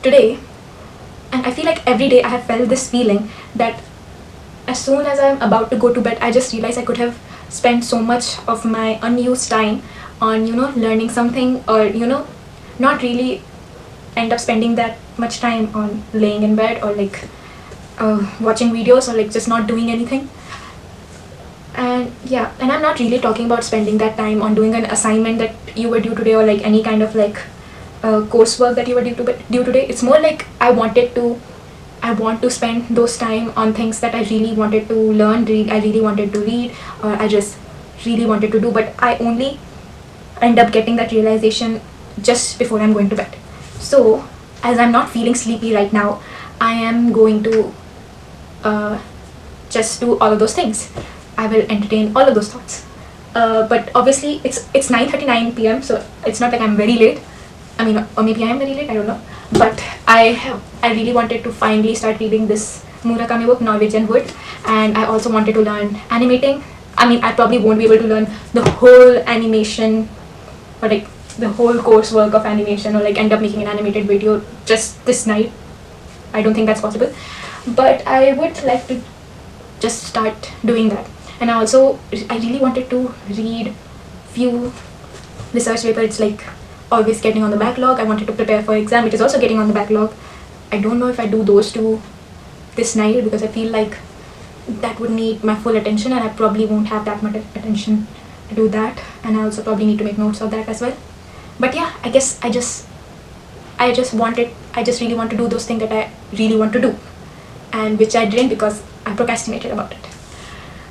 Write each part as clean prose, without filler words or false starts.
today, and I feel like every day I have felt this feeling that as soon as I'm about to go to bed, I just realize I could have spent so much of my unused time on, learning something, or, not really end up spending that much time on laying in bed, or like watching videos, or like just not doing anything. And yeah, and I'm not really talking about spending that time on doing an assignment that you were due today, or like any kind of like coursework that you were due today. It's more like I want to spend those time on things that I really wanted to learn, I really wanted to read, or I just really wanted to do, but I only end up getting that realization just before I'm going to bed. So, as I'm not feeling sleepy right now, I am going to just do all of those things. I will entertain all of those thoughts. But obviously, it's 9:39 p.m., so it's not like I'm very late. I mean, or maybe I am very late. I don't know. But I really wanted to finally start reading this Murakami book, Norwegian Wood, and I also wanted to learn animating. I mean, I probably won't be able to learn the whole animation, or like the whole coursework of animation, or like end up making an animated video just this night. I don't think that's possible. But I would like to just start doing that. And I really wanted to read few research paper. It's like always getting on the backlog. I wanted to prepare for exam, which is also getting on the backlog. I don't know if I do those two this night, because I feel like that would need my full attention, and I probably won't have that much attention to do that. And I also probably need to make notes of that as well. But yeah, I guess I just really want to do those things that I really want to do, and which I didn't because I procrastinated about it.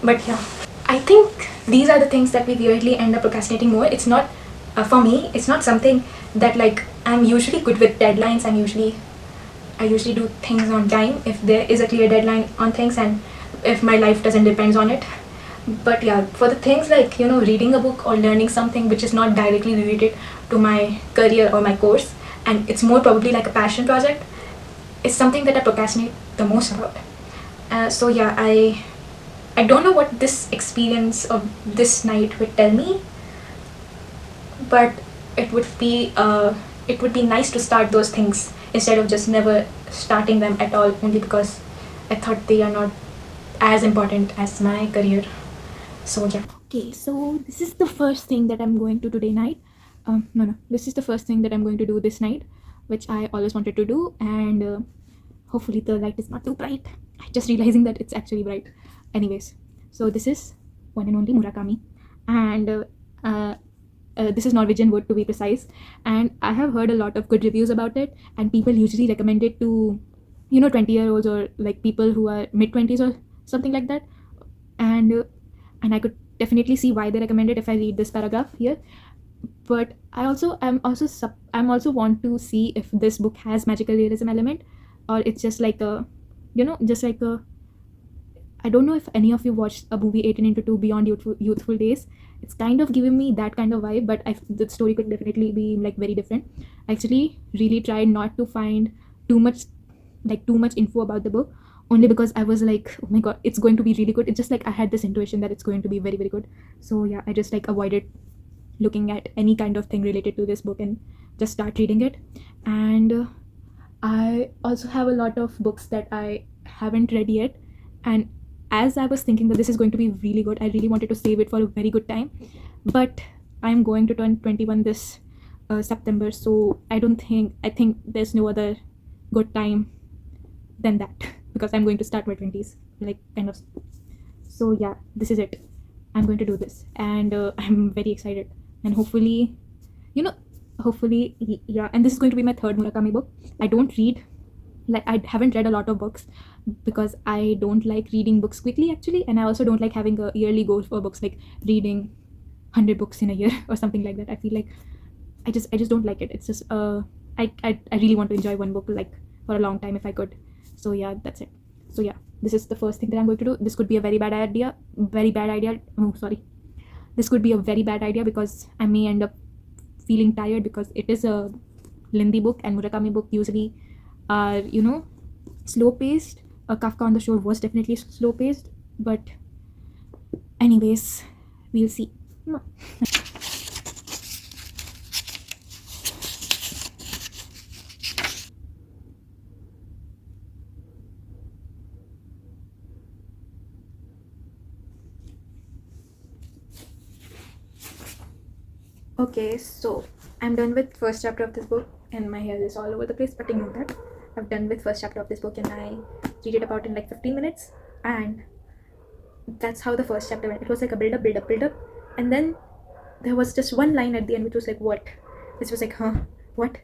But yeah, I think these are the things that we weirdly end up procrastinating more. It's not, for me, it's not something that like I'm usually good with deadlines. I usually do things on time if there is a clear deadline on things, and if my life doesn't depend on it. But yeah, for the things like, reading a book or learning something which is not directly related to my career or my course, and it's more probably like a passion project, it's something that I procrastinate the most about. So yeah, I don't know what this experience of this night would tell me, but it would be nice to start those things instead of just never starting them at all, only because I thought they are not as important as my career. So yeah. Okay, so this is the first thing that I'm going to today night. No, this is the first thing that I'm going to do this night, which I always wanted to do, and hopefully the light is not too bright. I just realizing that it's actually bright. Anyways, so this is one and only Murakami, and this is Norwegian Wood, to be precise. And I have heard a lot of good reviews about it, and people usually recommend it to 20-year-olds, or like people who are mid-20s or something like that. And I could definitely see why they recommend it if I read this paragraph here. But I'm also want to see if this book has magical realism element, or it's just like a I don't know if any of you watched a movie 18x2 Beyond Youthful Days. It's kind of giving me that kind of vibe, but the story could definitely be like very different. I actually really tried not to find too much info about the book, only because I was like, oh my god, it's going to be really good. It's just like I had this intuition that it's going to be very, very good. So yeah, I just like avoided looking at any kind of thing related to this book and just start reading it. And I also have a lot of books that I haven't read yet, and as I was thinking that this is going to be really good, I really wanted to save it for a very good time. But I'm going to turn 21 this September, so I think there's no other good time than that, because I'm going to start my 20s, like kind of. So yeah, this is it. I'm going to do this, and I'm very excited, and hopefully, yeah. And this is going to be my third Murakami book. I haven't read a lot of books because I don't like reading books quickly, actually, and I also don't like having a yearly goal for books, like reading 100 books in a year or something like that. I feel like I just don't like it. It's just I really want to enjoy one book like for a long time if I could. So yeah, that's it. So yeah, this is the first thing that I'm going to do. This could be a very bad idea. Oh, sorry. This could be a very bad idea because I may end up feeling tired, because it is a lengthy book, and Murakami book usually are slow paced. Kafka on the Shore was definitely slow paced, but anyways, we'll see. Okay, so I'm done with first chapter of this book, and my hair is all over the place, but ignore that. I've done with first chapter of this book, and I read it about in like 15 minutes, and that's how the first chapter went. It was like a build up, build up, build up, and then there was just one line at the end which was like, "What?" This was like, "Huh? What?"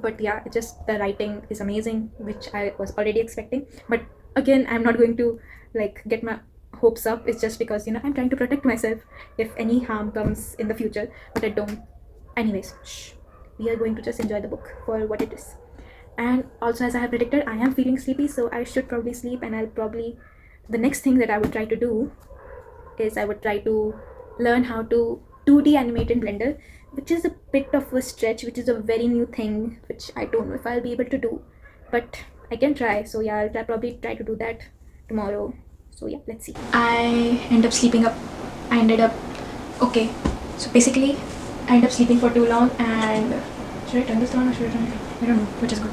But yeah, it just the writing is amazing, which I was already expecting. But again, I'm not going to like get my hopes up. It's just because I'm trying to protect myself if any harm comes in the future, but I don't. Anyways, shh. We are going to just enjoy the book for what it is. And also, as I have predicted, I am feeling sleepy, so I should probably sleep. And I'll probably the next thing that I would try to do is I would try to learn how to 2D animate in Blender, which is a bit of a stretch, which is a very new thing, which I don't know if I'll be able to do, but I can try. So yeah, probably try to do that tomorrow. So yeah, let's see. I end up sleeping up. I ended up okay. So basically, I ended up sleeping for too long, and should I turn this down or should I turn it off? I don't know, which is good.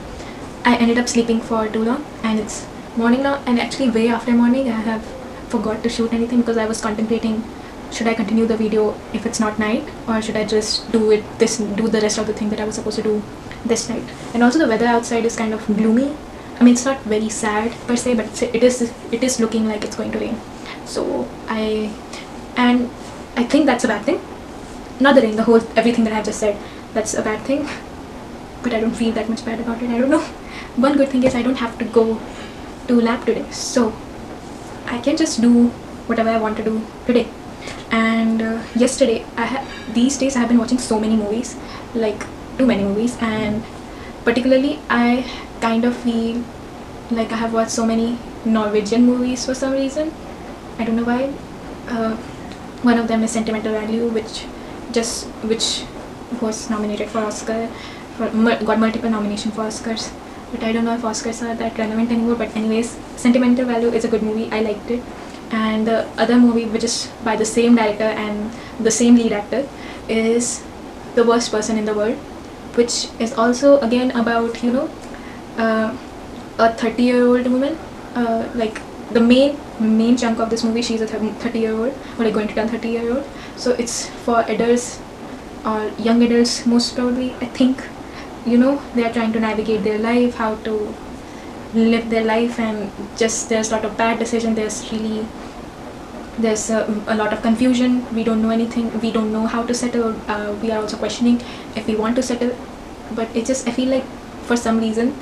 I ended up sleeping for too long, and it's morning now, and actually way after morning I have forgot to shoot anything because I was contemplating should I continue the video if it's not night, or should I just do the rest of the thing that I was supposed to do this night. And also the weather outside is kind of gloomy. I mean, it's not very sad per se, but it is looking like it's going to rain. So I think that's a bad thing. Not the rain, the whole everything that I've just said, that's a bad thing. But I don't feel that much bad about it. I don't know. One good thing is I don't have to go to lab today, so I can just do whatever I want to do today. And yesterday, these days I have been watching so many movies, like too many movies, and particularly I kind of feel like I have watched so many Norwegian movies for some reason. I don't know why. One of them is Sentimental Value, which was nominated for Oscar, got multiple nominations for Oscars. But I don't know if Oscars are that relevant anymore. But anyways, Sentimental Value is a good movie. I liked it. And the other movie, which is by the same director and the same lead actor, is The Worst Person in the World, which is also again about a 30-year-old woman. Like the main chunk of this movie, she's a 30-year-old, or like going to turn 30-year-old. So it's for adults or young adults most probably. I think they are trying to navigate their life, how to live their life, and just there's a lot of bad decision. There's a lot of confusion. We don't know anything. We don't know how to settle. We are also questioning if we want to settle. But I feel like for some reason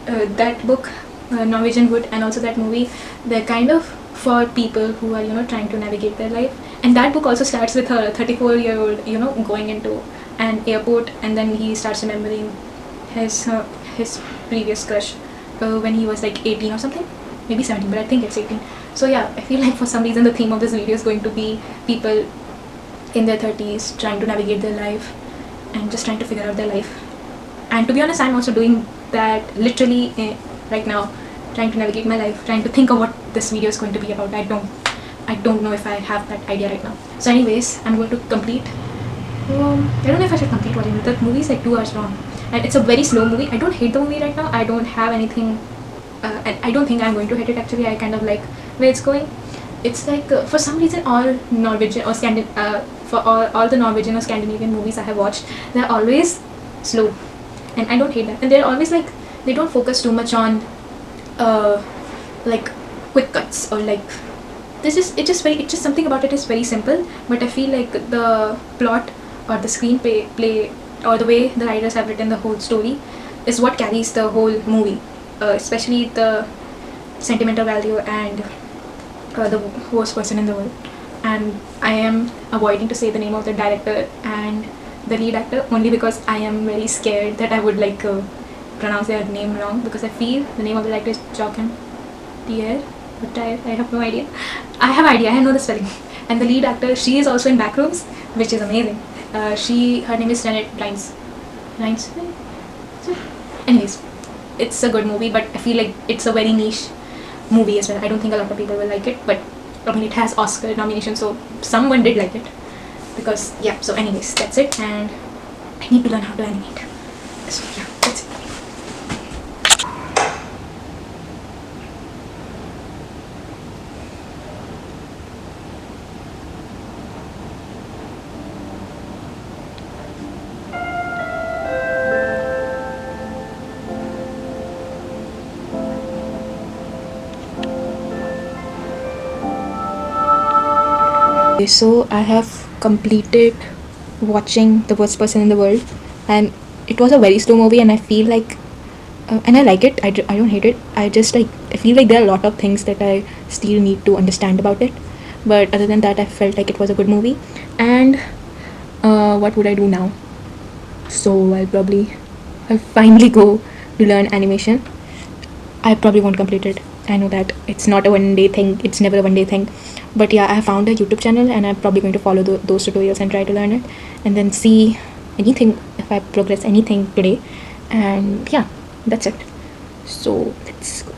that book, Norwegian Wood, and also that movie, they're kind of for people who are trying to navigate their life. And that book also starts with a 34-year-old going into an airport, and then he starts remembering his previous crush when he was like 18 or something, maybe 17, but I think it's 18. So yeah, I feel like for some reason the theme of this video is going to be people in their 30s trying to navigate their life and just trying to figure out their life. And to be honest, I'm also doing that literally right now, trying to navigate my life, trying to think of what this video is going to be about. I don't know if I have that idea right now. So anyways, I'm going to complete I don't know if I should complete watching it. That movie is like 2 hours long, and it's a very slow movie. I don't hate the movie right now. I don't have anything and I don't think I'm going to hate it. Actually, I kind of like where it's going. It's like for some reason all Norwegian or for all the Norwegian or Scandinavian movies I have watched, they're always slow, and I don't hate that. And they're always like, they don't focus too much on like quick cuts, or like it's just something about it is very simple. But I feel like the plot or the screenplay or the way the writers have written the whole story is what carries the whole movie, especially the Sentimental Value and The Worst Person in the World. And I am avoiding to say the name of the director and the lead actor only because I am very scared that I would pronounce their name wrong, because I feel the name of the director is Jochen Dier, but I have no idea. I know the spelling. And the lead actor, she is also in Backrooms, which is amazing. Her name is Janet Lines. Anyways, it's a good movie, but I feel like it's a very niche movie as well. I don't think a lot of people will like it, but I mean, it has Oscar nomination, so someone did like it. Because yeah, so anyways, that's it, and I need to learn how to animate. So yeah, that's it. So I have completed watching The Worst Person in the World, and it was a very slow movie, and I feel like and I like it. I don't hate it. I feel like there are a lot of things that I still need to understand about it, but other than that, I felt like it was a good movie. And what would I do now? So I'll finally go to learn animation. I probably won't complete it. I know that it's not a one day thing. It's never a one day thing. But yeah, I have found a YouTube channel, and I'm probably going to follow those tutorials and try to learn it, and then see anything if I progress anything today. And yeah, that's it. So let's go.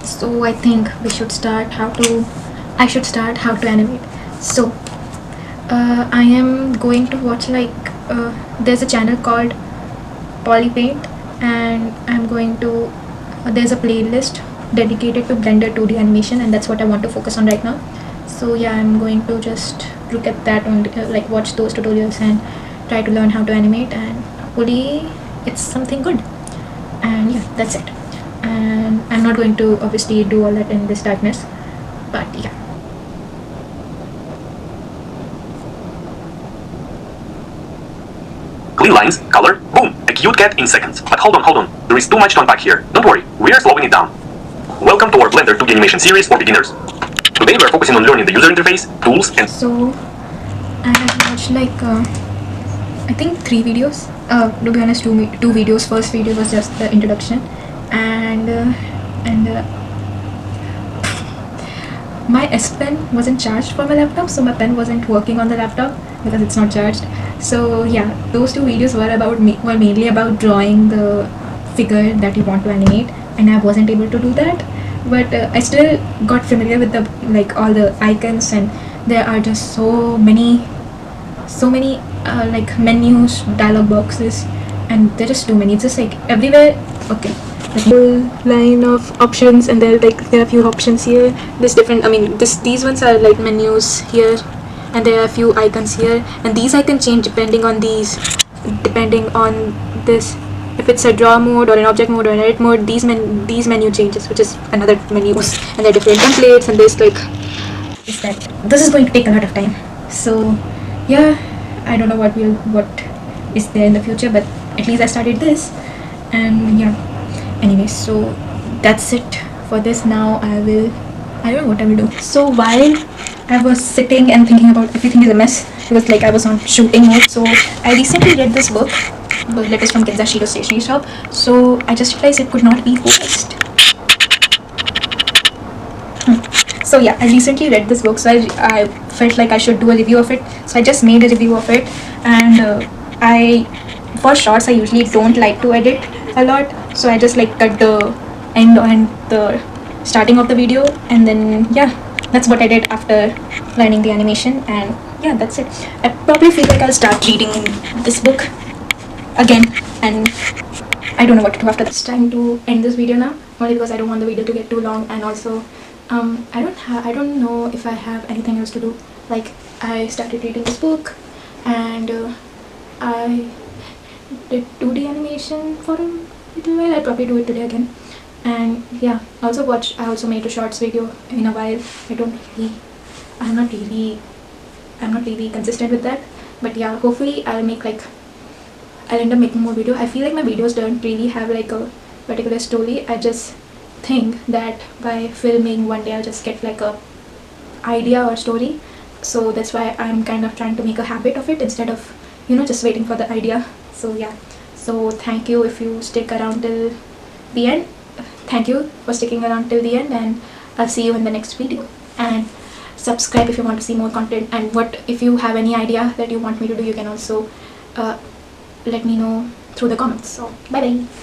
So I think we should start how to. I should start how to animate. So I am going to watch there's a channel called Polypaint, and I'm going to there's a playlist dedicated to Blender 2D animation, and that's what I want to focus on right now. So yeah, I'm going to just look at that and watch those tutorials and try to learn how to animate, and hopefully it's something good. And yeah, that's it. And I'm not going to obviously do all that in this darkness, but yeah. Clean lines, color, boom, a cute cat in seconds. But hold on, there is too much to unpack here. Don't worry, we are slowing it down. Welcome to our Blender 2D animation series for beginners. Today we are focusing on learning the user interface, tools, and... So, I have watched I think 3 videos. To be honest, 2 videos. First video was just the introduction, and my S Pen wasn't charged for my laptop, so my pen wasn't working on the laptop because it's not charged. So yeah, those 2 videos were mainly about drawing the figure that you want to animate, and I wasn't able to do that. But I still got familiar with the all the icons, and there are just so many menus, dialog boxes, and there are just too many. It's just everywhere. Okay, whole line of options, and there are a few options here. These ones are menus here, and there are a few icons here, and these I can change depending on this. If it's a draw mode or an object mode or an edit mode, these menu changes, which is another menus, and there are different templates, and this is going to take a lot of time. So yeah, I don't know what is there in the future, but at least I started this, and yeah. Anyway, so that's it for this. Now I don't know what I will do. So while I was sitting and thinking about everything is a mess, because I was on shooting mode. So I recently read this book. The letters from Ginza Shiro Stationery Shop. So I just realized it could not be focused. So yeah, I recently read this book, so I felt like I should do a review of it. So I just made a review of it, and for shorts I usually don't like to edit a lot, so I just cut the end and the starting of the video, and then yeah, that's what I did after learning the animation, and yeah, that's it. I probably feel like I'll start reading this book again, and I don't know what to do after that. It's time to end this video now, only because I don't want the video to get too long, and also I don't know if I have anything else to do. I started reading this book, and I did 2D animation for a little while. I'll probably do it today again, and yeah, I also made a shorts video in a while. I'm not really consistent with that, but yeah, hopefully I'll end up making more videos. I feel like my videos don't really have a particular story. I just think that by filming one day I'll just get a idea or story. So that's why I'm kind of trying to make a habit of it instead of just waiting for the idea. So yeah, so thank you if you stick around till the end. Thank you for sticking around till the end, and I'll see you in the next video. And subscribe if you want to see more content, and if you have any idea that you want me to do, you can also let me know through the comments. So bye bye.